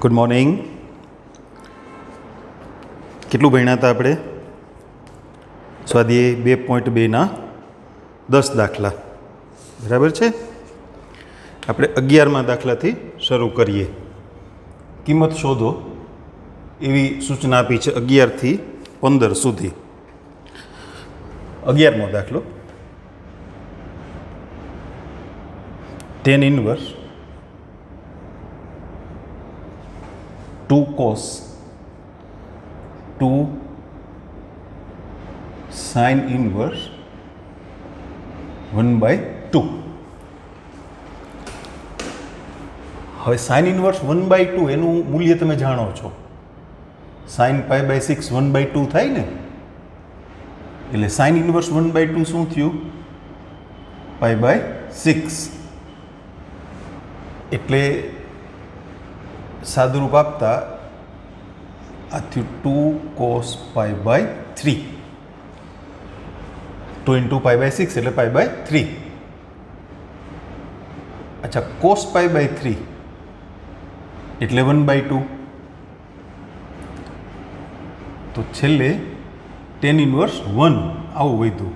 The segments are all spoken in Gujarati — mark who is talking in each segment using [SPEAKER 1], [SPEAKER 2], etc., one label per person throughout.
[SPEAKER 1] Good morning. કેટલું ભણ્યા હતા આપણે? સ્વાધ્યાય 2.2ના 10 દાખલા. બરાબર છે. આપણે 11મા દાખલાથી શરૂ કરીએ. કિંમત શોધો એવી સૂચના આપી છે 11 થી 15 સુધી. 11મો દાખલો, tan inverse 2 cos 2 sin inverse 1/2. હવે sin inverse 1/2 એનું મૂલ્ય તમે જાણો છો. sin π/6 1/2 થાય ને, એટલે sin inverse 1/2 શું થયું? π/6. એટલે સાદુરૂપ આપતા આ થયું 2 cos π/3. 2 × π/6 એટલે π/3. અચ્છા, cos π/3 એટલે 1/2. તો છેલ્લે tan inverse 1 આવું વધ્યું,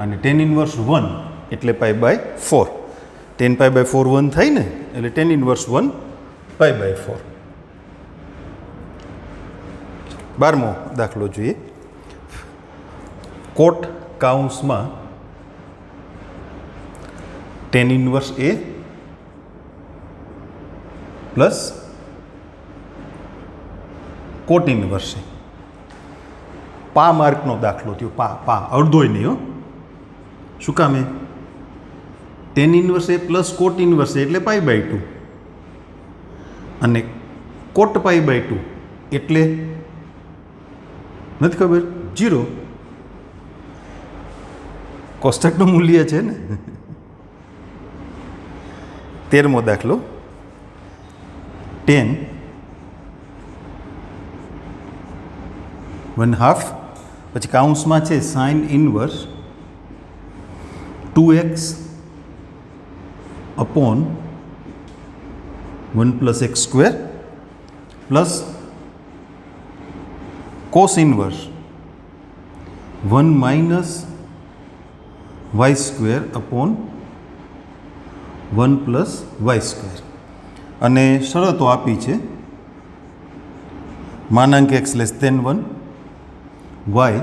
[SPEAKER 1] અને tan inverse 1 એટલે π/4. tan π/4 1 થાય ને, એટલે tan inverse 1 π/4. 12મો દાખલો જોઈએ. કોટ કાઉન્સમાં tan inverse A plus coat inverse A. પા માર્કનો દાખલો થયો. પા અડધોય નહીં હો. શું કામે? tan inverse A plus coat inverse A એટલે π/2, અને કોટ π/2 એટલે નથી ખબર, 0. કોષ્ટકનું મૂલ્ય છે ને. 13મો દાખલો, tan 1/2 પછી કાઉન્સમાં છે sin inverse 2x upon 1 + x² plus cos inverse 1 - y² upon 1 + y². અને શરતો આપી છે: માનાંક x <1, y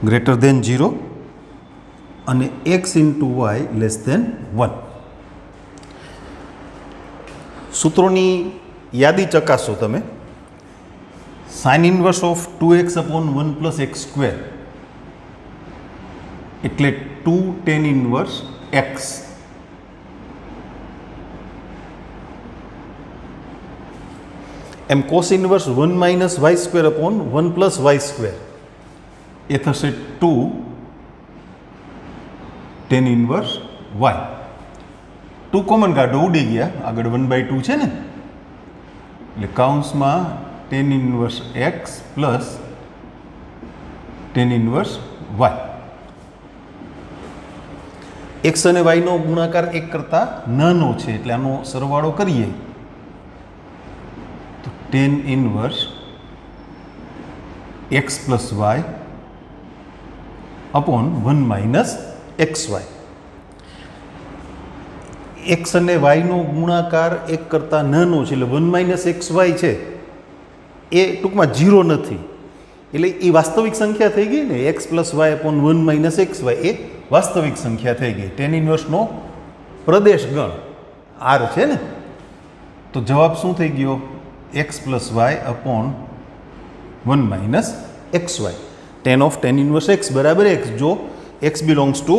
[SPEAKER 1] > 0 અને x × y < 1. સૂત્રોની યાદી ચકાસો તમે. sin inverse of 2x upon 1 + x² એટલે 2 tan inverse x. એમ cos inverse 1 - y² upon 1 + y² એ થશે 2 tan inverse y. 2 કોમન કાઢો, ઉડી ગયા, આગળ 1/2 છે ને, એટલે કાઉન્સમાં tan inverse x plus tan inverse y. x અને y નો ગુણાકાર 1 કરતાં નાનો છે, એટલે આનો સરવાળો કરીએ તો tan inverse x + y upon 1 - xy. x અને y નો ગુણાકાર 1 કરતાં નાનો છે, એટલે 1 - xy છે એ ટૂંકમાં 0 નથી, એટલે એ વાસ્તવિક સંખ્યા થઈ ગઈ ને. x + y upon 1 - xy એ વાસ્તવિક સંખ્યા થઈ ગઈ. tan inverse નો પ્રદેશ ગણ r છે ને, તો જવાબ શું થઈ ગયો? x + y upon 1 - xy. tan inverse x બરાબર x જો x belongs to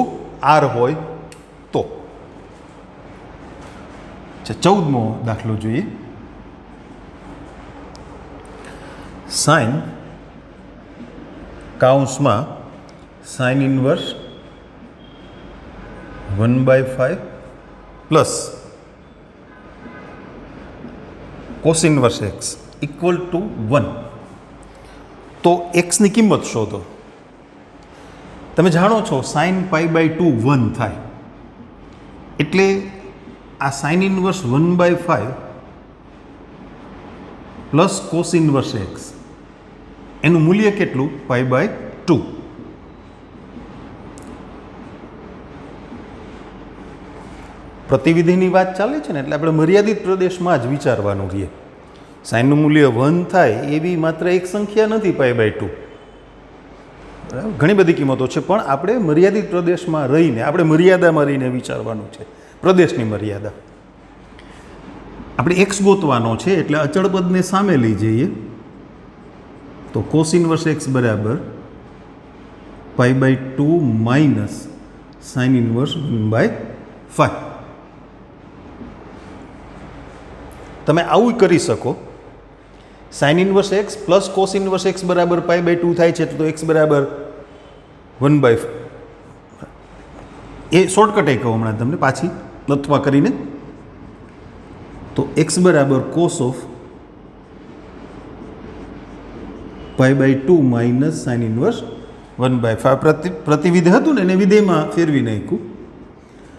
[SPEAKER 1] r હોય તો. 14મો દાખલો જોઈએ. sin કાઉન્સમાં sin inverse 1/5 plus cos inverse x = 1. તો x ની કિંમત શોધો. તમે જાણો છો sin π/2 1 થાય, એટલે આ sin inverse 1/5 plus cos inverse x, એનું મૂલ્ય કેટલું? π/2. પ્રતિવિધિની વાત ચાલે છે ને, એટલે આપણે મર્યાદિત પ્રદેશમાં જ વિચારવાનું રહીએ. સાઇનનું મૂલ્ય 1 થાય એવી માત્ર એક સંખ્યા નથી π/2, બરાબર? ઘણી બધી કિંમતો છે, પણ આપણે મર્યાદિત પ્રદેશમાં રહીને, આપણે મર્યાદામાં રહીને વિચારવાનું છે, પ્રદેશની મર્યાદા. આપણે એક્સ ગોતવાનો છે, એટલે અચળ પદને સામે લઈ જઈએ તો કોસ ઇન્વર્સ એક્સ બરાબર π/2 માઇનસ સાઇન ઇન્વર્સ 1/5. તમે આવું કરી શકો. Sine inverse x plus cos inverse x બરાબર π/2 થાય છે, તો એક્સ બરાબર 1/5. એ શોર્ટકટ કહું હમણાં તમને પાછી લથવા કરીને. તો એક્સ બરાબર cos of π/2 minus sine inverse 1/5. પ્રતિવિધ હતું ને એને વિધેયમાં ફેરવી નાખ્યું.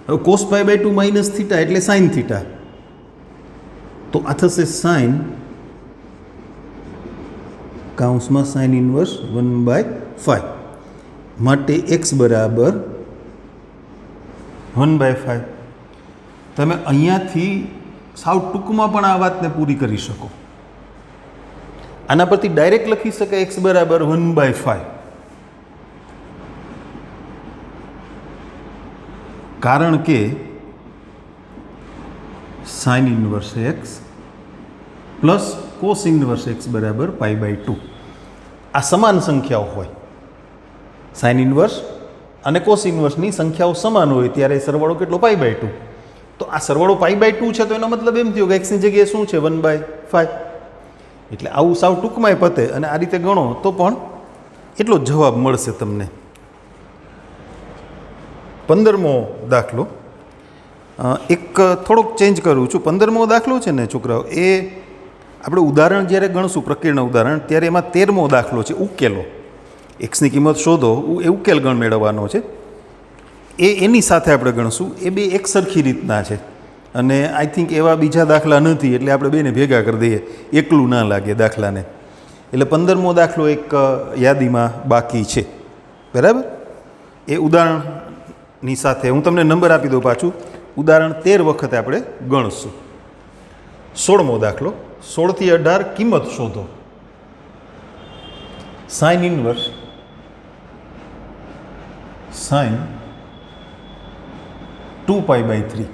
[SPEAKER 1] હવે કોસ π/2 માઇનસ થીટા એટલે સાઇન થીટા, તો આ થશે સાઇન કાઉન્સમાં સાઇન ઇન્વર્સ 1/5 માટે એક્સ બરાબર 1/5. તમે અહીંયાથી સાવ ટૂંકમાં પણ આ વાતને પૂરી કરી શકો. આના પરથી ડાયરેક્ટ લખી શકાય એક્સ બરાબર 1/5, કારણ કે sine inverse x plus cos inverse x બરાબર π/2 આ સમાન સંખ્યાઓ હોય. સાઇન ઇન્વર્સ અને કોસ ઇન્વર્સની સંખ્યાઓ સમાન હોય ત્યારે સરવાળો કેટલો? π/2. તો આ સરવાળો π/2 છે, તો એનો મતલબ એમ થયો કે એક્સની જગ્યાએ શું છે? 1/5. એટલે આવું સાવ ટૂંકમાંય પતે અને આ રીતે ગણો તો પણ એટલો જ જવાબ મળશે તમને. 15મો દાખલો એક થોડોક ચેન્જ કરું છું. 15મો દાખલો છે ને છોકરાઓ, એ આપણે ઉદાહરણ જ્યારે ગણશું, પ્રકીર્ણ ઉદાહરણ, ત્યારે એમાં 13મો દાખલો છે ઉકેલો. એક્સની કિંમત શોધો એ ઉકેલ ગણ મેળવવાનો છે. એની સાથે આપણે ગણશું. એ બે એક સરખી રીતના છે અને આઈ થિંક એવા બીજા દાખલા નથી, એટલે આપણે બેને ભેગા કરી દઈએ, એકલું ના લાગે દાખલાને. એટલે 15મો દાખલો એક યાદીમાં બાકી છે, બરાબર? એ ઉદાહરણની સાથે હું તમને નંબર આપી દઉં પાછું. ઉદાહરણ 13 વખતે આપણે ગણશું. 16મો દાખલો, 16 થી 18 કિંમત શોધો. Sine inverse sine 2π/3.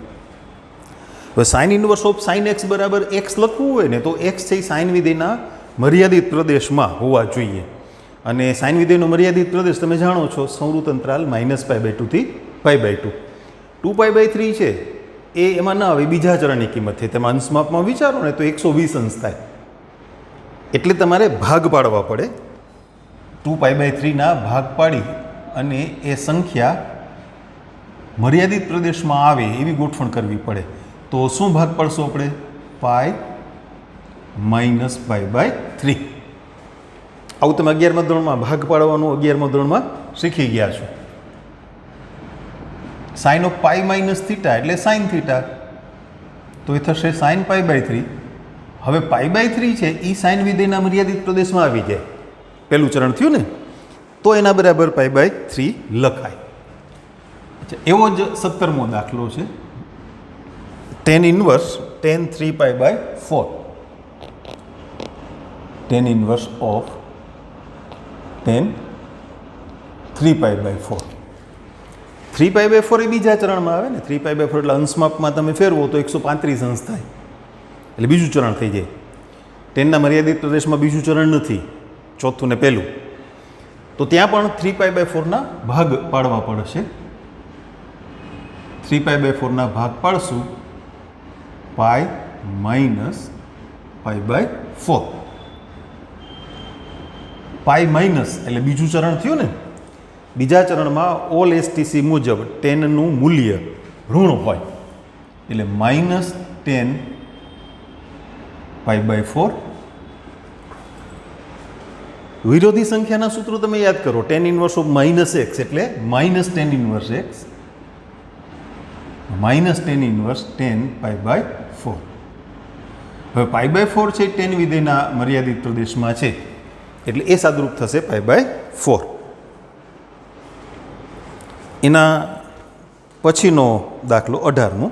[SPEAKER 1] હવે sine inverse of sine x બરાબર એક્સ લખવું હોય ને, તો એક્સ છે એ સાઇન વિધેયના મર્યાદિત પ્રદેશમાં હોવા જોઈએ. અને સાઇન વિધેયનો મર્યાદિત પ્રદેશ તમે જાણો છો, સંવૃત અંતરાલ -π/2 થી π/2. 2π/3 છે એ એમાં ના આવે, બીજા ચરણની કિંમત છે. તેમાં અંશમાપમાં વિચારો ને તો 120 અંશ થાય, એટલે તમારે ભાગ પાડવા પડે. 2π/3 ના ભાગ પાડી અને એ સંખ્યા મર્યાદિત પ્રદેશમાં આવે એવી ગોઠવણ કરવી પડે. તો શું ભાગ પાડશો આપણે? π - π/3. આવું તમે 11મા ધોરણમાં ભાગ પાડવાનું 11મા ધોરણમાં શીખી ગયા છો. સાઇન ઓફ π - થીટા એટલે સાઇન થીટા, તો એ થશે સાઇન π/3. હવે π/3 છે એ સાઇન વિધેયના મર્યાદિત પ્રદેશમાં આવી જાય, પહેલું ચરણ થયું ને, તો એના બરાબર π/3 લખાય. એવો જ 17મો દાખલો છે, tan inverse tan 3π/4. tan inverse of tan 3π/4. 3π/4 એ બીજા ચરણમાં આવે ને. 3π/4 એટલે અંશમાપમાં તમે ફેરવો તો 135 અંશ થાય, એટલે બીજું ચરણ થઈ જાય. ટેનના મર્યાદિત પ્રદેશમાં બીજું ચરણ નથી, ચોથું ને પહેલું. તો ત્યાં પણ 3π/4 ના ભાગ પાડવા પડશે. 3π/4 ના ભાગ પાડશું π - π/4. π માઇનસ એટલે બીજું ચરણ થયું ને. બીજા ચરણમાં ઓલ એસટીસી મુજબ ટેનનું મૂલ્ય ઋણ હોય, એટલે -10 π/4. વિરોધી સંખ્યાના સૂત્રો તમે યાદ કરો. tan ઇન્વર્સ ઓફ -x એટલે -tan inverse x -tan inverse 10 π/4. હવે π/4 છે tan વિધેયના મર્યાદિત પ્રદેશમાં છે એટલે એ સાદુરૂપ થશે π/4. એના પછીનો દાખલો 18મો.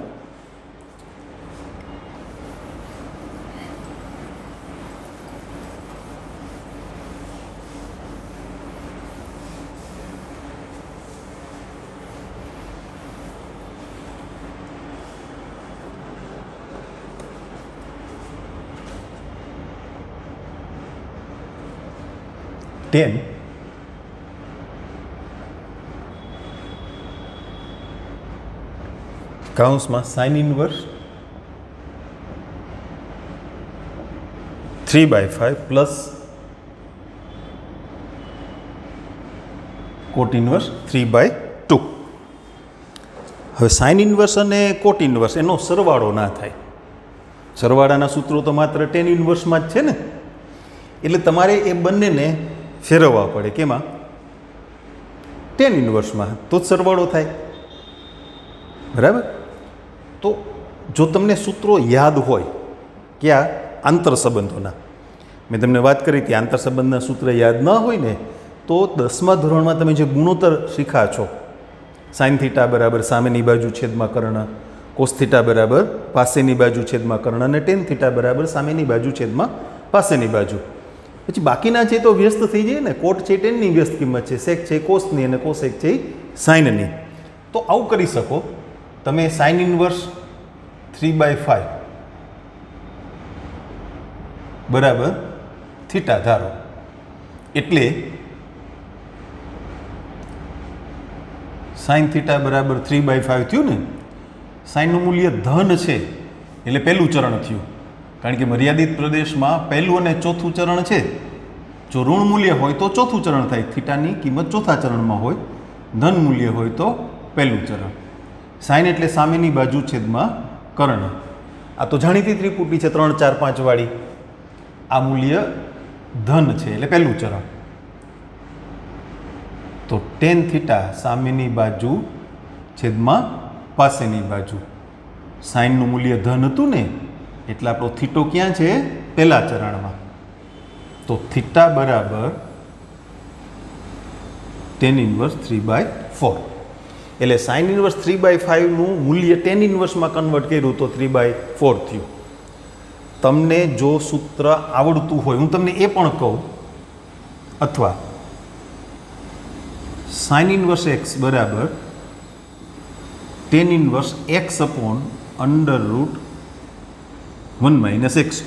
[SPEAKER 1] tan કૌંસમાં sin ઇન્વર્સ 3/5 પ્લસ કોટ ઇન્વર્સ 3/2. હવે સાઇન ઇન્વર્સ અને કોટ ઇન્વર્સ એનો સરવાળો ના થાય. સરવાળાના સૂત્રો તો માત્ર ટેન ઇન્વર્સમાં જ છે ને, એટલે તમારે એ બંનેને ફેરવવા પડે. કેમાં? ટેન ઇન્વર્સમાં, તો જ સરવાળો થાય. બરાબર? તો જો તમને સૂત્રો યાદ હોય ક્યાં આંતર સંબંધોના, મેં તમને વાત કરી કે આંતર સંબંધના સૂત્ર યાદ ન હોય ને તો 10મા ધોરણમાં તમે જે ગુણોત્તર શીખા છો, સાઇન થીટા બરાબર સામેની બાજુ છેદમાં કર્ણ, કોસ થીટા બરાબર પાસેની બાજુ છેદમાં કર્ણ અને ટેન થીટા બરાબર સામેની બાજુ છેદમાં પાસેની બાજુ. પછી બાકીના છે તો વ્યસ્ત થઈ જાય ને. કોટ છે ટેનની વ્યસ્ત કિંમત છે, સેક છે કોસની અને કોસેક છે સાઇનની. તો આવું કરી શકો તમે. સાઇન ઇન્વર્સ 3/5 બરાબર થીટા ધારો, એટલે સાઇન થીટા બરાબર 3/5 થયું ને. સાઇનનું મૂલ્ય ધન છે એટલે પહેલું ચરણ થયું, કારણ કે મર્યાદિત પ્રદેશમાં પહેલું અને ચોથું ચરણ છે. જો ઋણ મૂલ્ય હોય તો ચોથું ચરણ થાય, થીટાની કિંમત ચોથા ચરણમાં હોય. ધન મૂલ્ય હોય તો પહેલું ચરણ. સાઇન એટલે સામેની બાજુ છેદમાં કર્ણ. આ તો જાણીતી ત્રિપુટી છે 3, 4, 5 વાળી. આ મૂલ્ય ધન છે એટલે પહેલું ચરણ. તો ટેન થીટા સામેની બાજુ છેદમાં પાસેની બાજુ. સાઇનનું મૂલ્ય ધન હતું ને એટલે આપણો થીટો ક્યાં છે? પહેલા ચરણમાં. તો થીટા બરાબર ટેન ઇન્વર્સ 3/4. એટલે સાઇન ઇન્વર્સ 3/5નું મૂલ્ય ટેન ઇન્વર્સમાં કન્વર્ટ કર્યું તો 3/4 થયું. તમને જો સૂત્ર આવડતું હોય, હું તમને એ પણ કહું, અથવા સાઇન ઇન્વર્સ એક્સ બરાબર tan inverse x upon √1 - x².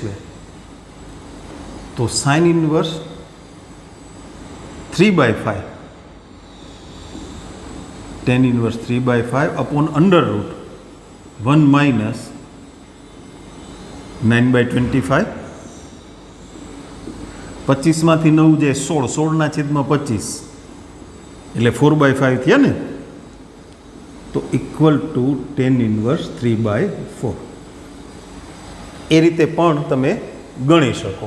[SPEAKER 1] તો sine inverse 3/5 tan inverse 3/5 upon √1 - 9/25. 25માંથી 9 જાય 16, 16ના છેદમાં 25 એટલે 4/5 થયા ને. તો ઇક્વલ ટુ ટેન ઇન્વર્સ 3/4. એ રીતે પણ તમે ગણી શકો.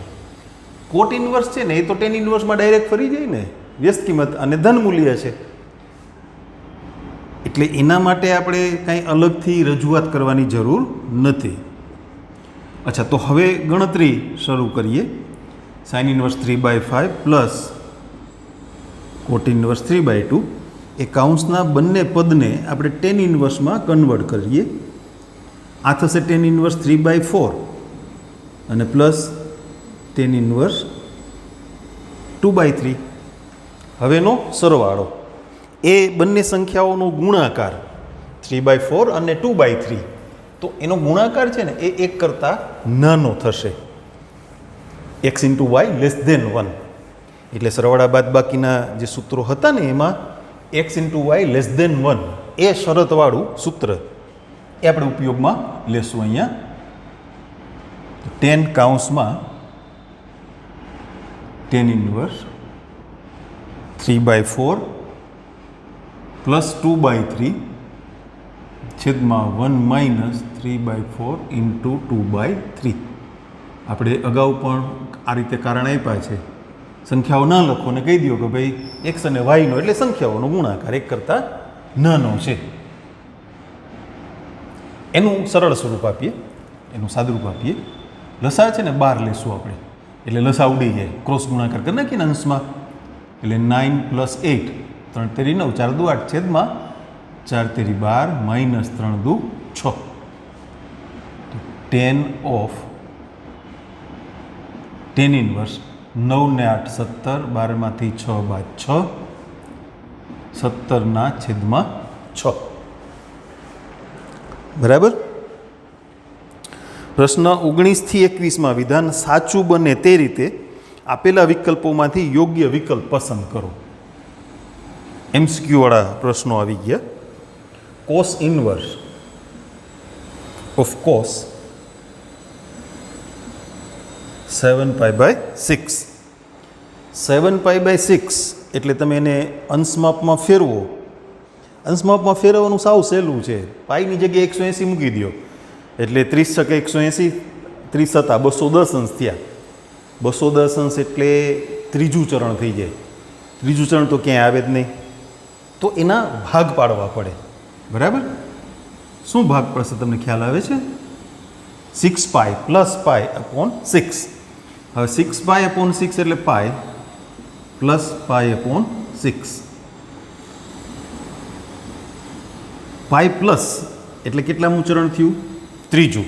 [SPEAKER 1] કોટ ઇન્વર્સ છે ને એ તો ટેન ઇન્વર્સમાં ડાયરેક્ટ ફરી જાય ને, વ્યસ્ત કિંમત અને ધન મૂલ્ય છે, એટલે એના માટે આપણે કાંઈ અલગથી રજૂઆત કરવાની જરૂર નથી. અચ્છા, તો હવે ગણતરી શરૂ કરીએ. સાઇન ઇન્વર્સ 3/5 પ્લસ કોટ ઇન્વર્સ 3/2. એ કાઉન્સના બંને પદને આપણે ટેન ઇન્વર્સમાં કન્વર્ટ કરીએ. આ થશે ટેન ઇન્વર્સ 3/4 અને પ્લસ ટેન ઇન્વર્સ 2/3. હવેનો સરવાળો, એ બંને સંખ્યાઓનો ગુણાકાર 3/4 અને 2/3, તો એનો ગુણાકાર છે ને એ 1 કરતાં નાનો થશે. x × y < 1. એટલે સરવાળા બાદ બાકીના જે સૂત્રો હતા ને એમાં x × y < 1 એ શરતવાળું સૂત્ર એ આપણે ઉપયોગમાં લેશું અહીંયા. ટેન કૌંસમાં ટેન ઇન્વર્સ 3/4 પ્લસ 2/3 છેદમાં 1 - 3/4 × 2/3. આપણે અગાઉ પણ આ રીતે કારણ આપ્યા છે. સંખ્યાઓ ના લખો ને કહી દો કે ભાઈ એક્સ અને વાયનો એટલે સંખ્યાઓનો ગુણાકાર 1 કરતાં નાનો છે. એનું સરળ સ્વરૂપ આપીએ, એનું સાદુરૂપ આપીએ. લસા છે ને 12 લેશું આપણે, એટલે લસા ઉડી જાય, ક્રોસ ગુણાકાર કરી નાખીએ ને અંશમાં, એટલે 9 + 8 3 તેરી 9 4 દુ 8 છેદમાં 4 તેરી 12 - 3 દુ 6, 10 of tan ઇન્વર્સ 9 ને 8 17, 12 માંથી 6 બાદ 6, 17/6. બરાબર. પ્રશ્ન 19 થી 21 વિધાન સાચું બને તે રીતે આપેલા વિકલ્પોમાંથી યોગ્ય વિકલ્પ પસંદ કરો. એમસીક્યુ વાળા પ્રશ્નો આવી ગયા. Cos inverse of cos 7π/6. 7π/6 એટલે તમે એને અંશમાપમાં ફેરવો. અંશમાપમાં ફેરવવાનું સાવ સહેલું છે. પાઈની જગ્યાએ 180 મૂકી દો એટલે 30 × 180, 30 હતા 210 અંશ થયા. 210 અંશ એટલે ત્રીજું ચરણ થઈ જાય. ત્રીજું ચરણ તો ક્યાંય આવે જ નહીં, તો એના ભાગ પાડવા પડે. બરાબર. શું ભાગ પડશે તમને ખ્યાલ આવે છે? 6π + π/6. હવે 6π/6 એટલે π + π/6. પાઈ પ્લસ એટલે કેટલામું ચરણ થયું? ત્રીજું.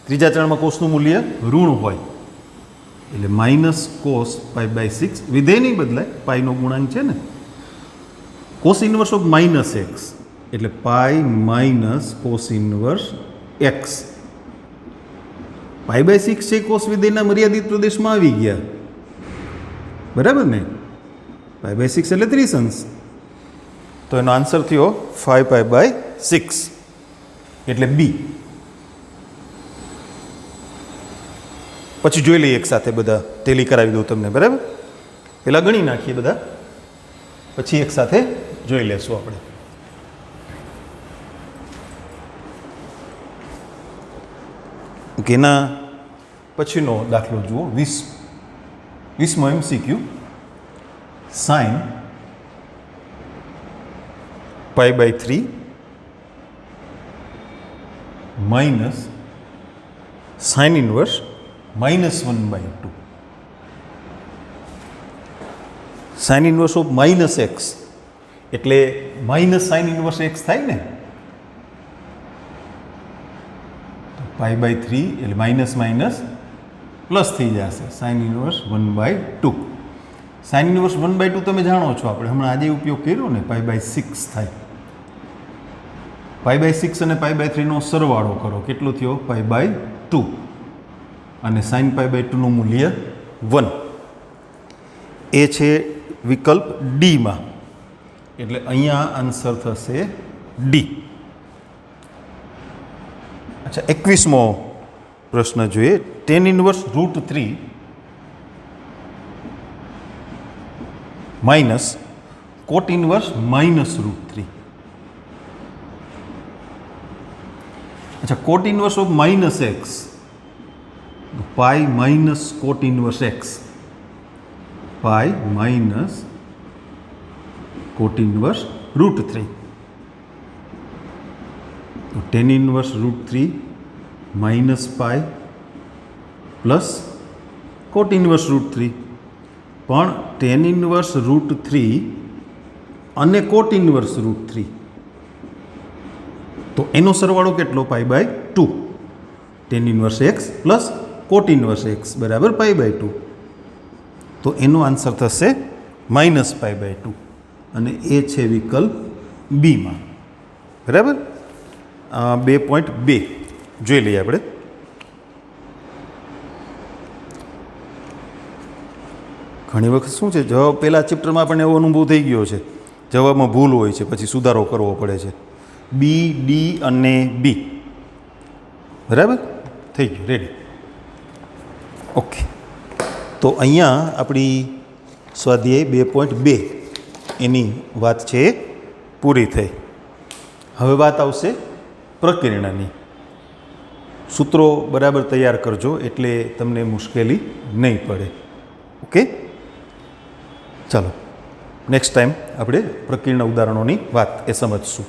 [SPEAKER 1] ત્રીજા ચરણમાં કોસનું મૂલ્ય ઋણ હોય એટલે -cos π/6. વિધેય નહીં બદલાય, પાઈનો ગુણાંક છે ને. કોસ ઇન્વર્સ ઓફ -x એટલે π - cos ઇન્વર્સ x. π/6 છે કોસ વિધેયના મર્યાદિત પ્રદેશમાં આવી ગયા. બરાબર ને? π/6 એટલે 30 અંશ. તો એનો આન્સર થયો 5π/6 એટલે બી. પછી જોઈ લઈએ એક સાથે બધા, ટેલી કરાવી દઉં તમને. બરાબર. પહેલાં ગણી નાખીએ બધા, પછી એક સાથે જોઈ લેશું આપણે. એના પછીનો દાખલો જુઓ. 20મો MCQ. sin π/3 minus sin inverse -1/2. sin inverse of -x એટલે -sin inverse x થાય ને, π/3 એટલે માઇનસ માઇનસ પ્લસ થઈ જશે. sin inverse 1/2. sin inverse 1/2 તમે જાણો છો, આપણે હમણાં આજે ઉપયોગ કર્યો ને, π/6 થાય. π/6 અને π/3 નો સરવાળો કરો, કેટલો થયો? π/2. અને sin π/2 નું મૂલ્ય 1. એ છે વિકલ્પ ડીમાં, એટલે અહીંયા આન્સર થશે ડી. અચ્છા, 21મો પ્રશ્ન જોઈએ. tan ઇન્વર્સ √3 માઇનસ કોટ ઇન્વર્સ -√3. अच्छा, cot inverse of -x, pi minus cot inverse x, pi minus cot inverse √3. तो tan inverse √3 minus pi plus cot inverse √3. पण tan इनवर्स √3 અને કોટ ઇન્વર્સ √3, તો એનો સરવાળો કેટલો? π/2. tan ઇન્વર્સ x પ્લસ કોટ ઇન્વર્સ x બરાબર π/2. તો એનો આન્સર થશે -π/2 અને એ છે વિકલ્પ બીમાં. બરાબર. 2.2 જોઈ લઈએ આપણે. ઘણી વખત શું છે, જવાબ પહેલાં ચેપ્ટરમાં આપણને એવો અનુભવ થઈ ગયો છે, જવાબમાં ભૂલ હોય છે, પછી સુધારો કરવો પડે છે. બી, ડી અને બી. બરાબર. થઈ ગયું, રેડી. ઓકે. તો અહીંયા આપણી સ્વાધ્યાય 2.2 એની વાત છે પૂરી થઈ. હવે વાત આવશે પ્રકીર્ણની. સૂત્રો બરાબર તૈયાર કરજો એટલે તમને મુશ્કેલી નહીં પડે. ઓકે, ચાલો નેક્સ્ટ ટાઈમ આપણે પ્રકીર્ણ ઉદાહરણોની વાત એ સમજશું.